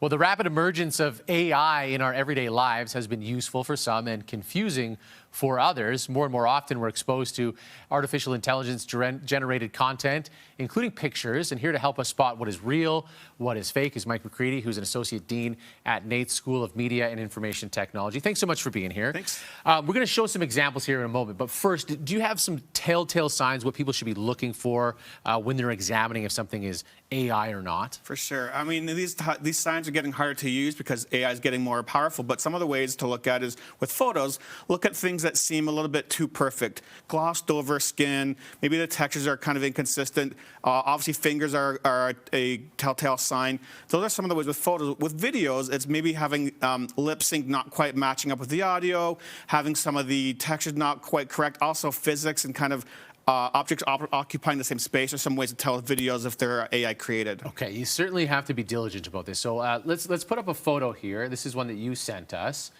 Well, the rapid emergence of AI in our everyday lives has been useful for some and confusing for others. More and more often, we're exposed to artificial intelligence generated content, including pictures. And here to help us spot what is real, what is fake, is Mike McCready, who's an associate dean at NAIT School of Media and Information Technology. Thanks so much for being here. Thanks. We're going to show some examples here in a moment. But first, do you have some telltale signs what people should be looking for when they're examining if something is AI or not? For sure. I mean, these signs are getting harder to use because AI is getting more powerful. But some of the ways to look at is with photos, look at things that seem a little bit too perfect. Glossed over skin, maybe the textures are kind of inconsistent. Obviously, fingers are a telltale sign. Those are some of the ways with photos. With videos, it's maybe having lip sync not quite matching up with the audio, having some of the textures not quite correct. Also, physics and kind of objects occupying the same space are some ways to tell videos if they're AI created. Okay, you certainly have to be diligent about this. So let's put up a photo here. This is one that you sent us.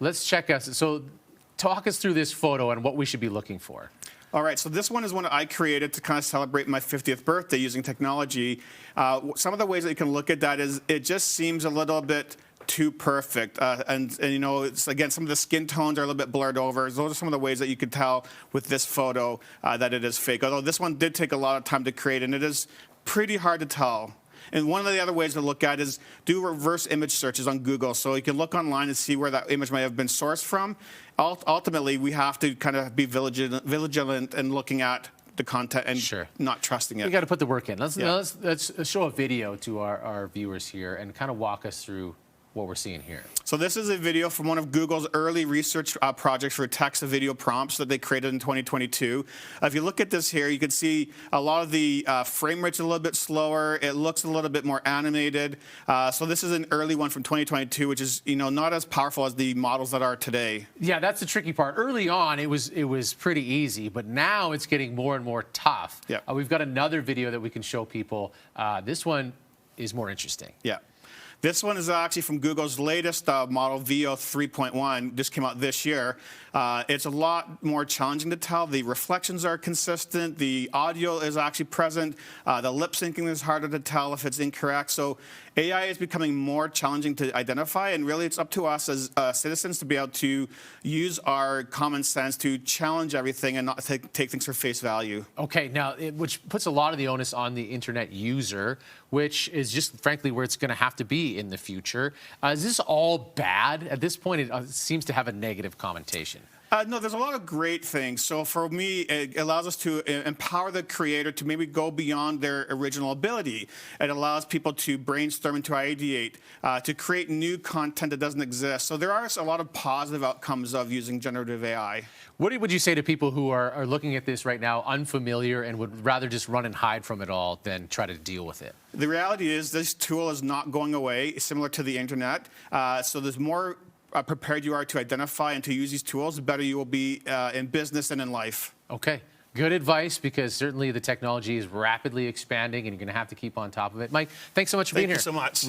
Let's check us. So talk us through this photo and what we should be looking for. All right, so this one is one I created to kind of celebrate my 50th birthday using technology. Some of the ways that you can look at that is it just seems a little bit too perfect. And you know, it's, again, some of the skin tones are a little bit blurred over. Those are some of the ways that you could tell with this photo that it is fake. Although this one did take a lot of time to create, and it is pretty hard to tell. And one of the other ways to look at is do reverse image searches on Google. So you can look online and see where that image might have been sourced from. Ultimately, we have to kind of be vigilant in looking at the content and not trusting it. You got to put the work in. Let's show a video to our viewers here and kind of walk us through what we're seeing here. So this is a video from one of Google's early research projects for text-to-video prompts that they created in 2022. If you look at this here, you can see a lot of the frame rate's a little bit slower. It looks a little bit more animated. So this is an early one from 2022, which is not as powerful as the models that are today. Yeah, that's the tricky part. Early on, it was pretty easy, but now it's getting more and more tough. Yeah. We've got another video that we can show people. This one is more interesting. Yeah. This one is actually from Google's latest model, VO 3.1, just came out this year. It's a lot more challenging to tell. The reflections are consistent. The audio is actually present. The lip syncing is harder to tell if it's incorrect. So AI is becoming more challenging to identify, and really it's up to us as citizens to be able to use our common sense to challenge everything and not take things for face value. Okay, now, which puts a lot of the onus on the internet user, which is just frankly where it's going to have to be in the future. Is this all bad? At this point, it seems to have a negative connotation. No, there's a lot of great things. So for me, it allows us to empower the creator to maybe go beyond their original ability. It allows people to brainstorm and to ideate, to create new content that doesn't exist. So there are a lot of positive outcomes of using generative AI. What would you say to people who are looking at this right now unfamiliar and would rather just run and hide from it all than try to deal with it? The reality is this tool is not going away, similar to the internet. So there's more prepared you are to identify and to use these tools, the better you will be in business and in life. Okay. Good advice, because certainly the technology is rapidly expanding and you're going to have to keep on top of it. Mike, thanks so much for being here. Thank you so much.